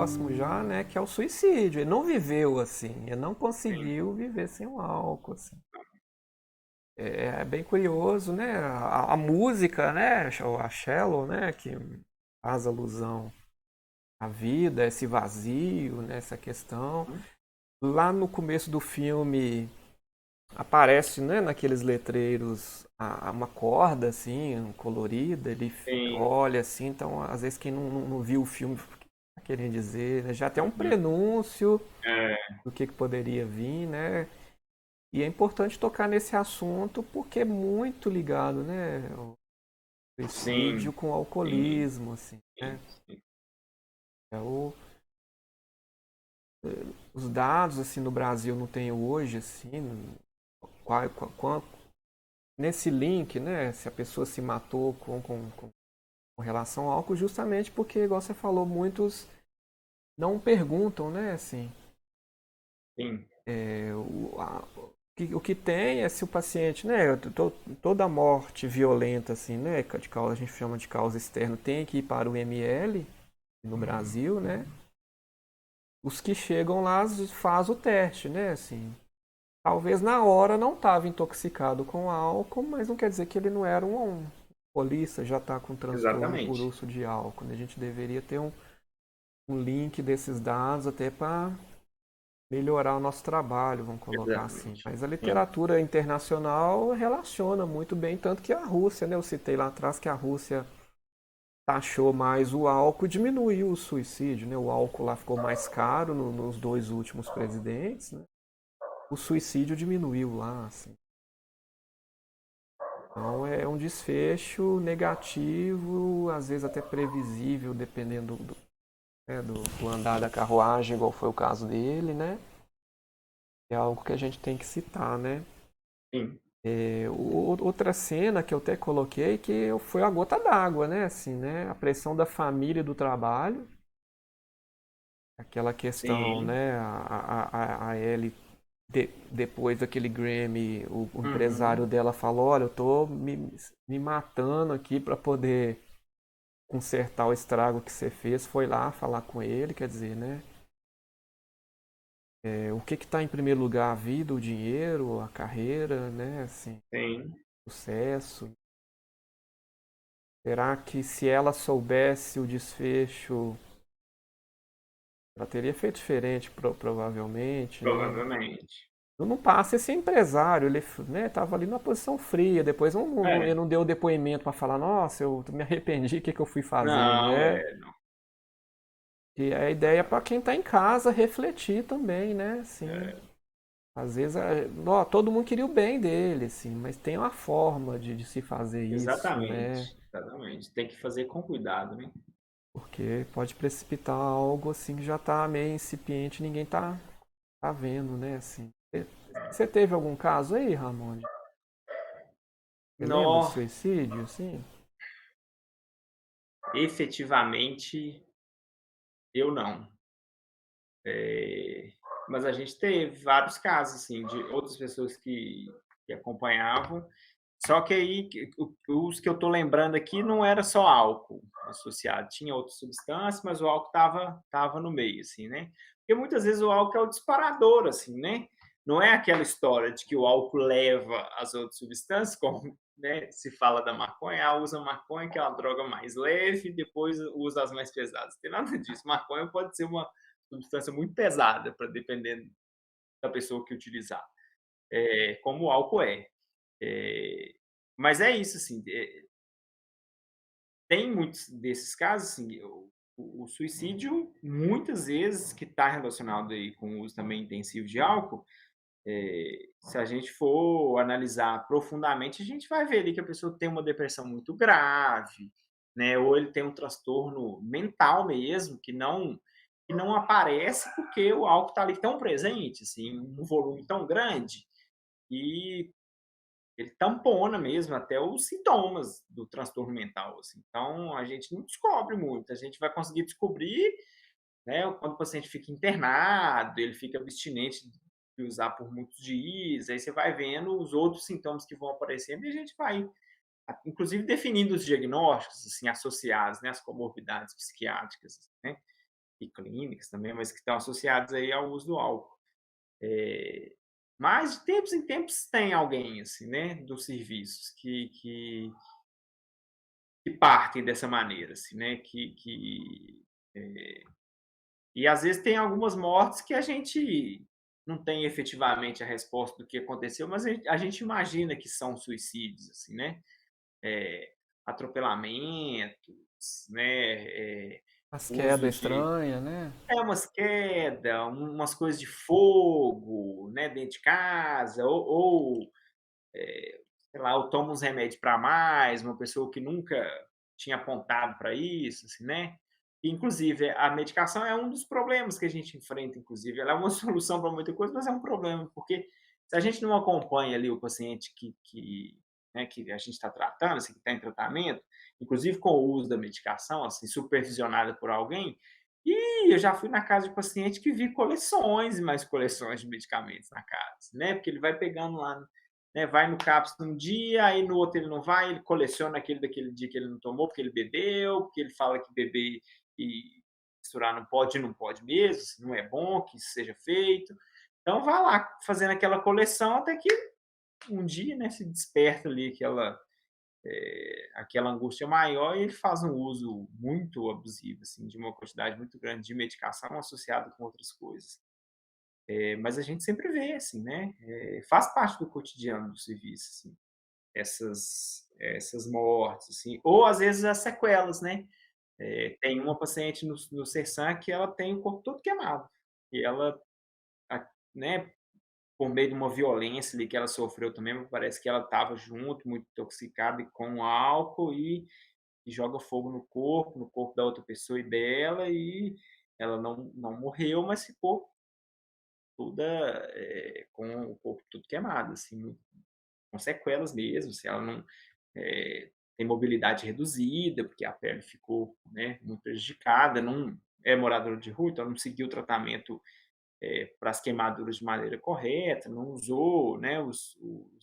próximo já, né, que é o suicídio. Ele não viveu assim, ele não sim, conseguiu viver sem o álcool, assim. É bem curioso, né? A música, né, a Shallow, né, que faz alusão à vida, esse vazio, né, essa questão. uhum, Lá no começo do filme aparece, né, naqueles letreiros uma corda assim, colorida, ele sim, olha assim, então às vezes quem não viu o filme, o que tá querendo dizer, né? Já tem um uhum, prenúncio é, do que poderia vir, né? E é importante tocar nesse assunto porque é muito ligado, né, o suicídio sim, com o sim, alcoolismo, assim, né? sim, sim, É os dados assim no Brasil não tem hoje assim, qual, nesse link, né, se a pessoa se matou com relação ao álcool, justamente porque, igual você falou, muitos não perguntam, né, assim, sim, o que tem é se o paciente, né, toda morte violenta, assim, né, de causa, a gente chama de causa externa, tem que ir para o ML no Brasil, né, os que chegam lá faz o teste, né, assim, talvez na hora não estava intoxicado com álcool, mas não quer dizer que ele não era um alcoolista, já está com transtorno por exatamente, uso de álcool, né? A gente deveria ter um link desses dados até para melhorar o nosso trabalho, vamos colocar assim. exatamente, Mas a sim, literatura internacional relaciona muito bem, tanto que a Rússia, né? Eu citei lá atrás que a Rússia taxou mais o álcool e diminuiu o suicídio, né? O álcool lá ficou mais caro nos dois últimos presidentes, né? O suicídio diminuiu lá, assim. Então é um desfecho negativo, às vezes até previsível, dependendo né, do andar da carruagem, igual foi o caso dele, né? É algo que a gente tem que citar, né? sim, Outra cena que eu até coloquei que foi a gota d'água, né? Assim, né? A pressão da família e do trabalho, aquela questão, sim, né? A Ellie, depois daquele Grammy, o empresário uhum, dela falou: Olha, eu tô me matando aqui para poder consertar o estrago que você fez. Foi lá falar com ele, quer dizer, né? O que está em primeiro lugar? A vida, o dinheiro, a carreira, né? Assim, sim, sucesso. Será que se ela soubesse o desfecho, ela teria feito diferente, provavelmente, né? provavelmente. Não passa esse empresário, ele né, tava ali numa posição fria, depois ele É, não deu depoimento para falar, nossa, eu me arrependi, o que, que eu fui fazer, não, né? não, E a ideia é para quem está em casa refletir também, né? Assim, é, às vezes, ó, todo mundo queria o bem dele, assim, mas tem uma forma de se fazer isso, né? exatamente, exatamente. Tem que fazer com cuidado, né? Porque pode precipitar algo assim que já está meio incipiente, ninguém tá vendo, né? Assim. Você teve algum caso aí, Ramon? Você lembra de Nó, suicídio, assim? efetivamente, eu não. É, mas a gente teve vários casos, assim, de outras pessoas que acompanhavam. Só que aí, os que eu tô lembrando aqui não era só álcool associado, tinha outras substâncias, mas o álcool tava no meio, assim, né? Porque muitas vezes o álcool é o disparador, assim, né? Não é aquela história de que o álcool leva as outras substâncias, como né, se fala da maconha, usa maconha, que é uma droga mais leve, e depois usa as mais pesadas. Não tem nada disso. Maconha pode ser uma substância muito pesada, para dependendo da pessoa que utilizar, como o álcool é. É, mas é isso, assim, tem muitos desses casos, assim, o suicídio, muitas vezes, que está relacionado aí com o uso também intensivo de álcool, se a gente for analisar profundamente, a gente vai ver ali que a pessoa tem uma depressão muito grave, né, ou ele tem um transtorno mental mesmo, que não aparece porque o álcool está ali tão presente, assim, um volume tão grande, e ele tampona mesmo até os sintomas do transtorno mental, assim. Então, a gente não descobre muito, a gente vai conseguir descobrir, né, quando o paciente fica internado, ele fica abstinente de usar por muitos dias, aí você vai vendo os outros sintomas que vão aparecendo e a gente vai, inclusive, definindo os diagnósticos, assim, associados, né, às comorbidades psiquiátricas, né. e clínicas também, mas que estão associadas aí ao uso do álcool. Mas de tempos em tempos tem alguém, assim, né, dos serviços que partem dessa maneira, assim, né, e às vezes tem algumas mortes que a gente não tem efetivamente a resposta do que aconteceu, mas a gente imagina que são suicídios, assim, né, atropelamentos, né, As uso quedas de estranhas, né? umas quedas, umas coisas de fogo, né, dentro de casa, ou sei lá, ou toma uns remédios para mais, uma pessoa que nunca tinha apontado para isso, assim, né. Inclusive, a medicação é um dos problemas que a gente enfrenta, inclusive, ela é uma solução para muita coisa, mas é um problema, porque se a gente não acompanha ali o paciente né, que a gente está tratando, assim, que está em tratamento, inclusive com o uso da medicação, assim, supervisionada por alguém, e eu já fui na casa de paciente que vi coleções e mais coleções de medicamentos na casa, né, porque ele vai pegando lá, né, vai no CAPS num dia, aí no outro ele não vai, ele coleciona aquele daquele dia que ele não tomou, porque ele bebeu, porque ele fala que beber e misturar não pode mesmo, assim, não é bom que isso seja feito. Então vai lá fazendo aquela coleção até que um dia, né, se desperta ali aquela angústia maior e ele faz um uso muito abusivo, assim, de uma quantidade muito grande de medicação associado com outras coisas. Mas a gente sempre vê, assim, né, faz parte do cotidiano do serviço, assim, essas mortes, assim, ou às vezes as sequelas, né. Tem uma paciente no Sersan que ela tem o corpo todo queimado, e ela, né, por meio de uma violência ali que ela sofreu também, parece que ela estava junto, muito intoxicada e com álcool e joga fogo no corpo da outra pessoa e dela, e ela não morreu, mas ficou toda, com o corpo todo queimado, assim, com sequelas mesmo, se ela não, tem mobilidade reduzida, porque a pele ficou, né, muito prejudicada, não é moradora de rua, então não seguiu o tratamento, para as queimaduras de maneira correta, não usou, né, os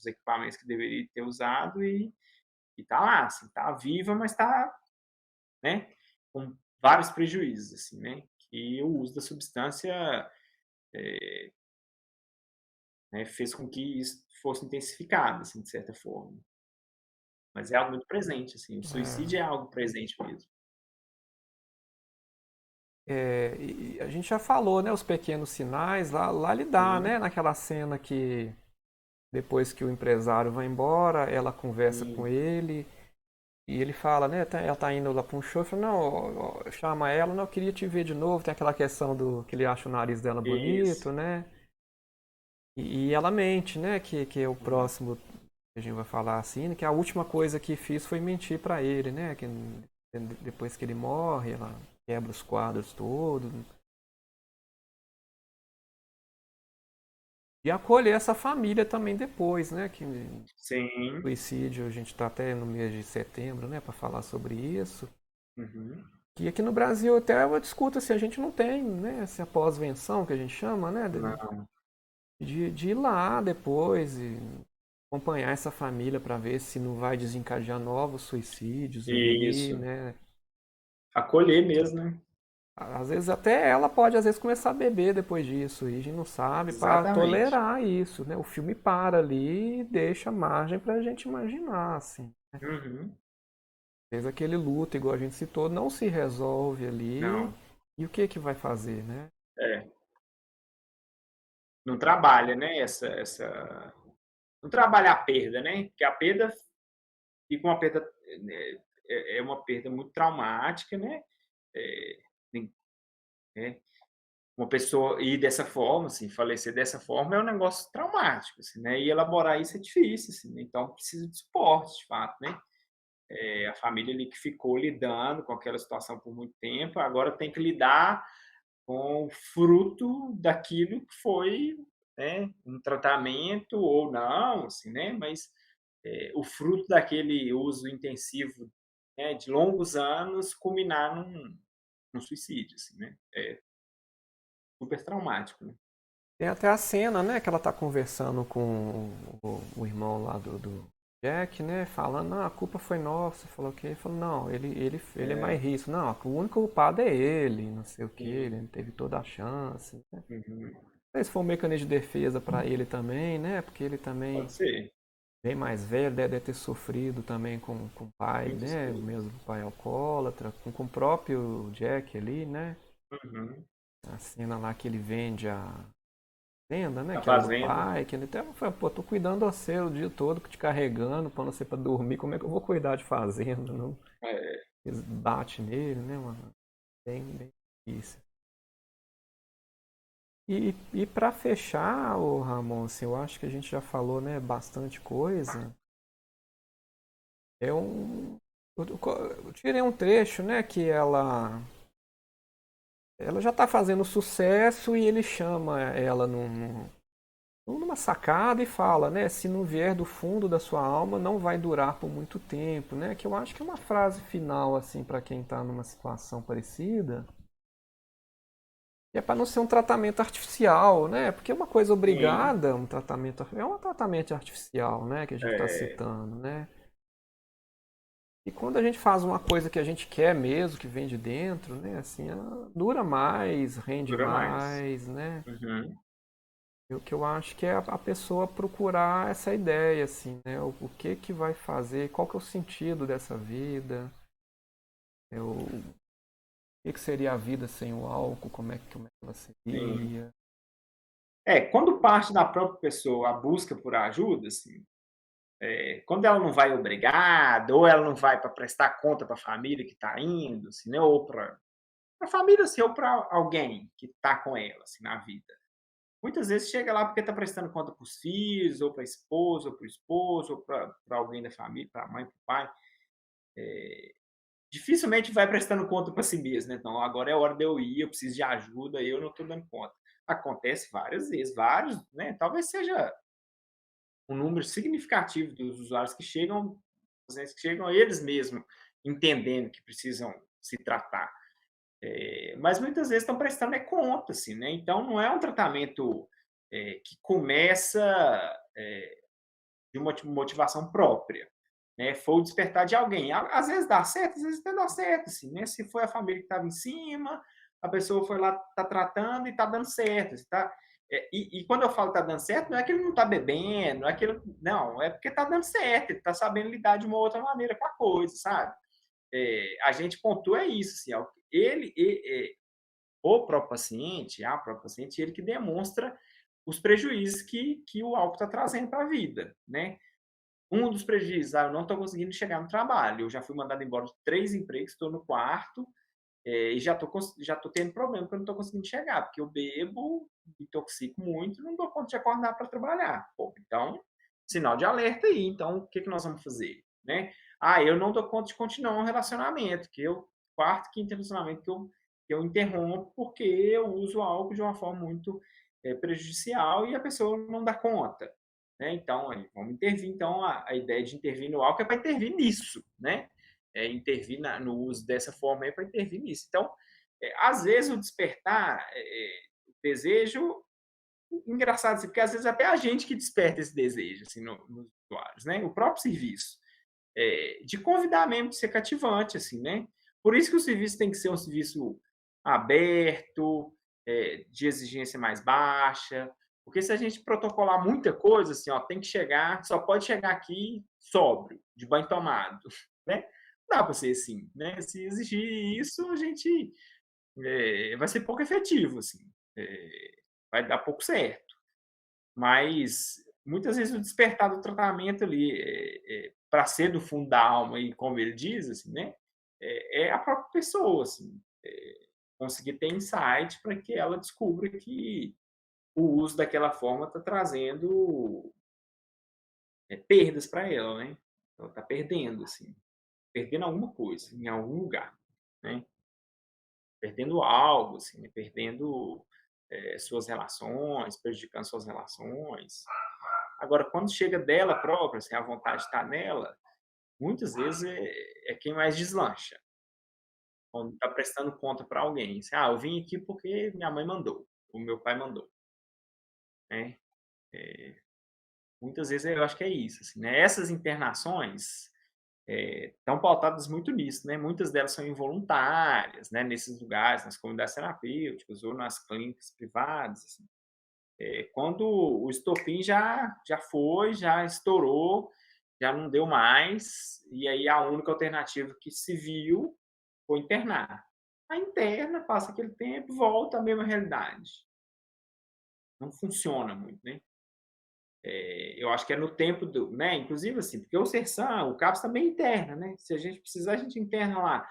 equipamentos que deveria ter usado e está lá, assim, está viva, mas está, né, com vários prejuízos, assim, né, que o uso da substância, né, fez com que isso fosse intensificado, assim, de certa forma. Mas é algo muito presente, assim, o suicídio É. é algo presente mesmo. E a gente já falou, né, os pequenos sinais, lá ele dá, Sim, né, naquela cena que depois que o empresário vai embora, ela conversa com sim, ele e ele fala, né, ela tá indo lá para um show, fala, não, chama ela, não, eu queria te ver de novo, tem aquela questão do que ele acha o nariz dela isso. bonito, né, e ela mente, né, que é o Hum, próximo que a gente vai falar assim, que a última coisa que fiz foi mentir para ele, né, que depois que ele morre, ela quebra os quadros todos. E acolher essa família também depois, né? Que sim, suicídio, a gente está até no mês de setembro, né? Para falar sobre isso. uhum, E aqui no Brasil até eu discuto se a gente não tem, né? Essa pós-venção que a gente chama, né? não, De ir lá depois e acompanhar essa família para ver se não vai desencadear novos suicídios aí, isso. né? Acolher mesmo, né. Às vezes até ela pode às vezes começar a beber depois disso e a gente não sabe para Exatamente. tolerar isso, né? O filme para ali e deixa margem para a gente imaginar, assim. Uhum. Às vezes aquele luto, igual a gente citou, não se resolve ali Não, e o que que vai fazer, né? é, não trabalha, né, essa não trabalha a perda, né, porque a perda fica uma perda, é uma perda muito traumática, né, eh, nem né, uma pessoa ir dessa forma, assim, falecer dessa forma é um negócio traumático, assim, né, e elaborar isso é difícil, assim, né, então precisa de suporte, de fato, né. A família ali que ficou lidando com aquela situação por muito tempo, agora tem que lidar com o fruto daquilo que foi, né, um tratamento ou não, assim, né, mas, o fruto daquele uso intensivo, né, de longos anos culminar num suicídio, assim, né. É super traumático, né. Tem até a cena, né, que ela tá conversando com o irmão lá Jack, né, falando, não, a culpa foi nossa, falou o quê? Ele falou, não, ele é mais É, risco. Não, o único culpado é ele, não sei o quê, sim. ele teve toda a chance, né? Não Uhum. sei se foi um mecanismo de defesa para ele também, né? Porque ele Pode também, ser. bem mais velho, deve ter sofrido também com o pai, Muitas né? O coisas. mesmo pai alcoólatra, com o próprio Jack ali, né? Uhum. A cena lá que ele vende a venda, né? A Que era do fazenda. pai, que ele até falou, pô, tô cuidando de você o dia todo, te carregando, pondo você pra dormir, como é que eu vou cuidar de fazenda? Não? É, Eles batem nele, né, mano? Bem difícil. E para fechar, o Ramon, assim, eu acho que a gente já falou, né, bastante coisa. É um. Eu tirei um trecho, né, que ela já tá fazendo sucesso e ele chama ela numa sacada e fala, né, se não vier do fundo da sua alma, não vai durar por muito tempo, né? Que eu acho que é uma frase final assim para quem tá numa situação parecida. E é para não ser um tratamento artificial, né? Porque uma coisa sim. obrigada, é um tratamento artificial, né? Que a gente está É, citando, né? E quando a gente faz uma coisa que a gente quer mesmo, que vem de dentro, né? Assim, ela dura mais, rende dura mais. mais, né? Uhum. O que eu acho que é a pessoa procurar essa ideia, assim, né? O que que vai fazer, qual que é o sentido dessa vida, o que seria a vida sem o álcool, como é que ela Sim. seria. Quando parte da própria pessoa a busca por ajuda, assim, quando ela não vai obrigada, ou ela não vai para prestar conta para a família que está indo, assim, né, ou para a família, assim, ou para alguém que está com ela, assim, na vida. Muitas vezes chega lá porque está prestando conta para os filhos, ou para a esposa, ou para o esposo, ou para alguém da família, para a mãe, para o pai. Dificilmente vai prestando conta para si mesmo, né? Então, agora é hora de eu ir, eu preciso de ajuda, eu não estou dando conta. Acontece várias vezes, vários, né? Talvez seja um número significativo dos usuários que chegam, que chegam eles mesmos entendendo que precisam se tratar. Mas muitas vezes estão prestando conta, assim, né? Então não é um tratamento que começa de uma motivação própria, né? Foi o despertar de alguém. Às vezes dá certo, às vezes não dá certo, assim, né? Se foi a família que estava em cima, a pessoa foi lá, está tratando e está dando certo, tá? E quando eu falo está dando certo, não é que ele não está bebendo, não é que ele, não, é porque está dando certo, ele está sabendo lidar de uma outra maneira com a coisa, sabe? A gente pontua isso, assim, ó, o próprio paciente, a própria paciente, ele que demonstra os prejuízos que o álcool está trazendo para a vida, né? Um dos prejuízos, eu não estou conseguindo chegar no trabalho, eu já fui mandado embora de 3 empregos, estou no quarto, e já tô tendo problema porque eu não estou conseguindo chegar, porque eu bebo, me intoxico muito, não dou conta de acordar para trabalhar. Pô, então, sinal de alerta aí. Então, o que que nós vamos fazer, né? Eu não dou conta de continuar um relacionamento, que eu quarto, quinto relacionamento que eu interrompo porque eu uso álcool de uma forma muito prejudicial e a pessoa não dá conta, né? Então, aí, vamos intervir. Então, a ideia de intervir no álcool é para intervir nisso, né? Intervir no uso dessa forma é para intervir nisso. Então, às vezes o despertar, o desejo, engraçado, assim, porque às vezes até a gente que desperta esse desejo assim, nos usuários, né? O próprio serviço, de convidar mesmo, de ser cativante, assim, né? Por isso que o serviço tem que ser um serviço aberto, de exigência mais baixa, porque se a gente protocolar muita coisa, assim, ó, tem que chegar, só pode chegar aqui sóbrio, de banho tomado, né? Não dá para ser assim, né? Se exigir isso, a gente vai ser pouco efetivo, assim, vai dar pouco certo. Mas muitas vezes o despertar do tratamento ali, para ser do fundo da alma e como ele diz, assim, né? É a própria pessoa, assim, conseguir ter insight para que ela descubra que o uso daquela forma está trazendo perdas para ela, né? Ela está perdendo, assim, perdendo alguma coisa em algum lugar, né? Perdendo algo, assim, né? Perdendo suas relações, prejudicando suas relações. Agora, quando chega dela própria, assim, a vontade está nela, muitas vezes é quem mais deslancha. Quando está prestando conta para alguém. Assim, eu vim aqui porque minha mãe mandou, o meu pai mandou, né? Muitas vezes eu acho que é isso, assim, né. Essas internações, estão pautadas muito nisso, né, muitas delas são involuntárias, né, nesses lugares, nas comunidades terapêuticas ou nas clínicas privadas, assim. Quando o estopim já foi, já estourou, já não deu mais, e aí a única alternativa que se viu foi internar. Aí interna, passa aquele tempo, volta à mesma realidade. Não funciona muito, né. Eu acho que é no tempo do, né, inclusive, assim, porque o Sersan, o CAPS também interna, né, se a gente precisar, a gente interna lá.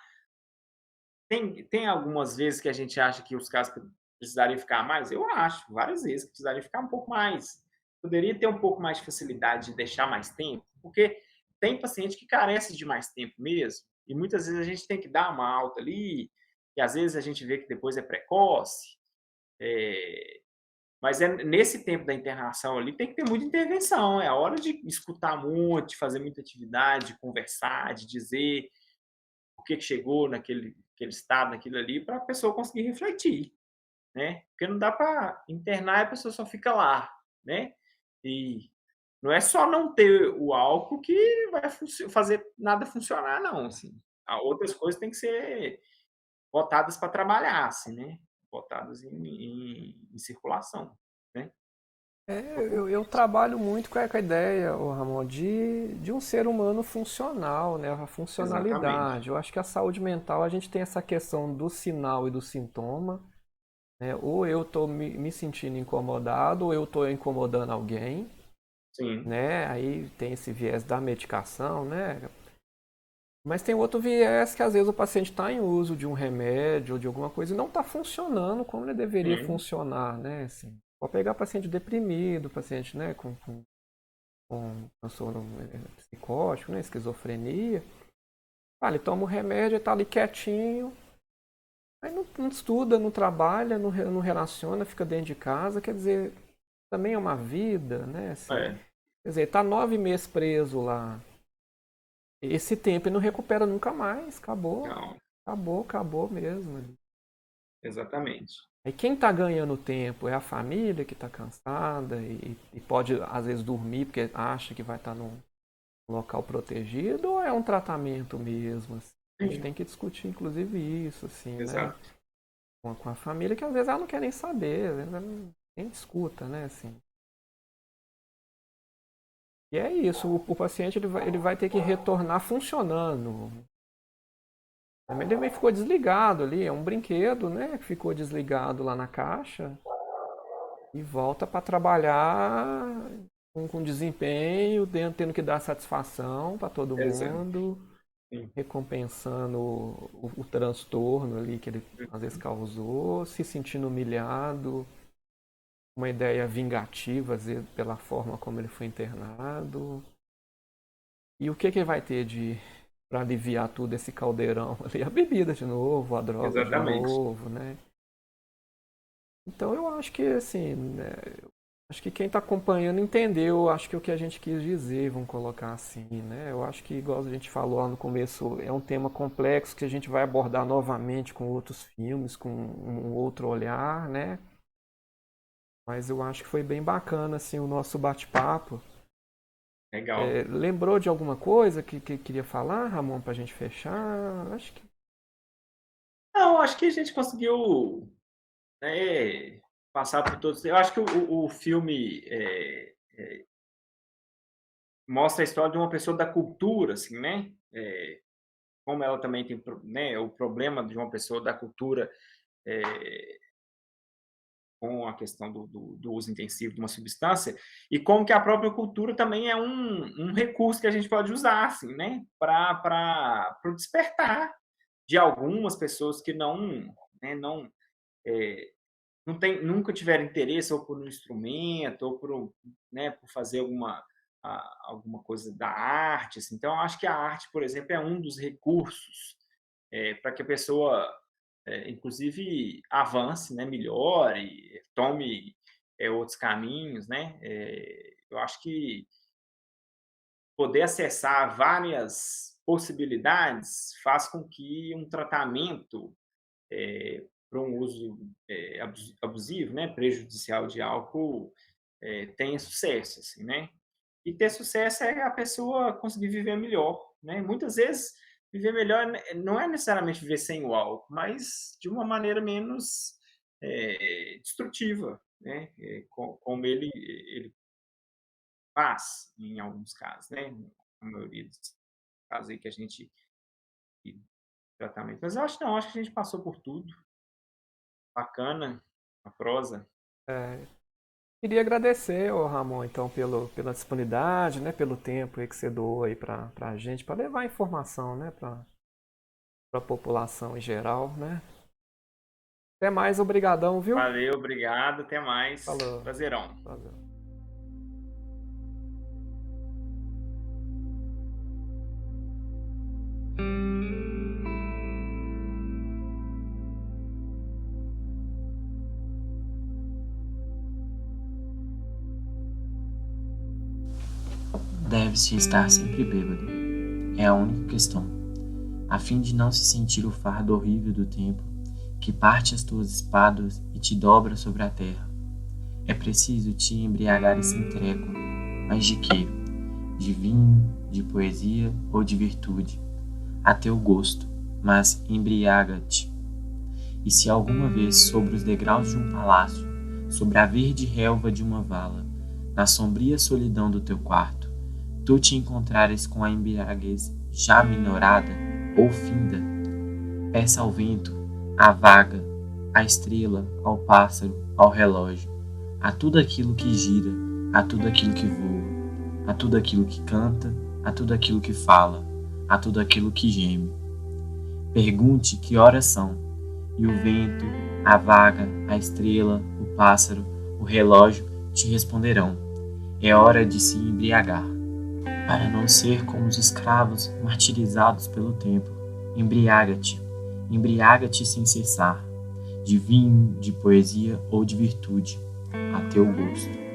Tem algumas vezes que a gente acha que os casos precisariam ficar mais? Eu acho, várias vezes que precisariam ficar um pouco mais. Poderia ter um pouco mais de facilidade de deixar mais tempo, porque tem paciente que carece de mais tempo mesmo, e muitas vezes a gente tem que dar uma alta ali, e às vezes a gente vê que depois é precoce, eh, mas é nesse tempo da internação ali tem que ter muita intervenção, é a hora de escutar muito, de fazer muita atividade, de conversar, de dizer por que chegou naquele estado, naquilo ali, para a pessoa conseguir refletir, né? Porque não dá para internar e a pessoa só fica lá, né? E não é só não ter o álcool que vai fazer nada funcionar, não. Assim. Há outras coisas têm que ser botadas para trabalhar, assim, né? Botadas em circulação, né? Eu trabalho muito com a ideia, ô Ramon, de um ser humano funcional, né? A Exatamente. funcionalidade. Eu acho que a saúde mental, a gente tem essa questão do sinal e do sintoma, né? Ou eu estou me sentindo incomodado, ou eu estou incomodando alguém, Sim. né? Aí tem esse viés da medicação, né? Mas tem outro viés que às vezes o paciente está em uso de um remédio ou de alguma coisa e não está funcionando como ele deveria Sim. funcionar, né? Assim, pode pegar paciente deprimido, paciente, né, com transtorno psicótico, né, esquizofrenia. Ah, ele toma o remédio, está ali quietinho, aí não estuda, não trabalha, não relaciona, fica dentro de casa. Quer dizer, também é uma vida, né? Assim, É. quer dizer, está 9 meses preso lá. Esse tempo ele não recupera nunca mais. Acabou. Não, Acabou, acabou mesmo. exatamente. Aí quem está ganhando tempo é a família que está cansada e pode, às vezes, dormir porque acha que vai estar num local protegido ou é um tratamento mesmo? Assim? A gente Sim, tem que discutir, inclusive, isso, assim, né? exato. Com a família, que às vezes ela não quer nem saber, às vezes ela nem escuta, né? Assim. E é isso, o paciente ele vai ter que retornar funcionando. Ele também ficou desligado ali, é um brinquedo, né? Que ficou desligado lá na caixa. E volta para trabalhar com desempenho, tendo que dar satisfação para todo Exato. mundo, Sim. recompensando o transtorno ali que ele às vezes causou, se sentindo humilhado, uma ideia vingativa, às vezes, pela forma como ele foi internado. E o que que ele vai ter de para aliviar tudo esse caldeirão ali? A bebida de novo, a droga de Exatamente. novo, né? Então eu acho que assim, né, acho que quem está acompanhando entendeu, acho que o que a gente quis dizer, vamos colocar assim, né? Eu acho que, igual a gente falou lá no começo, é um tema complexo que a gente vai abordar novamente com outros filmes, com um outro olhar, né? Mas eu acho que foi bem bacana, assim, o nosso bate-papo. Legal. Lembrou de alguma coisa que queria falar, Ramon, para a gente fechar? Acho que Não, acho que a gente conseguiu, né, passar por todos. Eu acho que o filme mostra a história de uma pessoa da cultura, assim, né? Como ela também tem, né, o problema de uma pessoa da cultura com a questão do uso intensivo de uma substância, e como que a própria cultura também é um recurso que a gente pode usar, assim, né, para o despertar de algumas pessoas que não, né, eh, não tem, nunca tiveram interesse ou por um instrumento ou por, né, por fazer alguma coisa da arte, assim. Então, eu acho que a arte, por exemplo, é um dos recursos para que a pessoa inclusive avance, né, melhore, tome outros caminhos, né? Eu acho que poder acessar várias possibilidades faz com que um tratamento para um uso abusivo, né, prejudicial de álcool tenha sucesso, assim, né? E ter sucesso é a pessoa conseguir viver melhor, né? Muitas vezes, viver melhor não é necessariamente viver sem o álcool, mas de uma maneira menos destrutiva, né? Como ele faz em alguns casos, né? Na maioria dos casos aí que a gente tratamento. Mas eu acho não, acho que a gente passou por tudo. Bacana a prosa. É, queria agradecer, ô Ramon, então, pela disponibilidade, né, pelo tempo aí que você doou aí pra gente, para levar informação, né, pra população em geral, né. Até mais, obrigadão, viu? Valeu, obrigado, até mais. Falou. Prazerão. Valeu. Deve-se estar sempre bêbado. É a única questão. A fim de não se sentir o fardo horrível do tempo, que parte as tuas espadas e te dobra sobre a terra. É preciso te embriagar sem trégua. Mas de quê? De vinho, de poesia ou de virtude? A teu gosto, mas embriaga-te. E se alguma vez sobre os degraus de um palácio, sobre a verde relva de uma vala, na sombria solidão do teu quarto, tu te encontrares com a embriaguez já minorada ou finda, peça ao vento, à vaga, à estrela, ao pássaro, ao relógio, a tudo aquilo que gira, a tudo aquilo que voa, a tudo aquilo que canta, a tudo aquilo que fala, a tudo aquilo que geme. Pergunte que horas são, e o vento, a vaga, a estrela, o pássaro, o relógio te responderão. É hora de se embriagar. Para não ser como os escravos martirizados pelo tempo, embriaga-te, embriaga-te sem cessar, de vinho, de poesia ou de virtude, a teu gosto.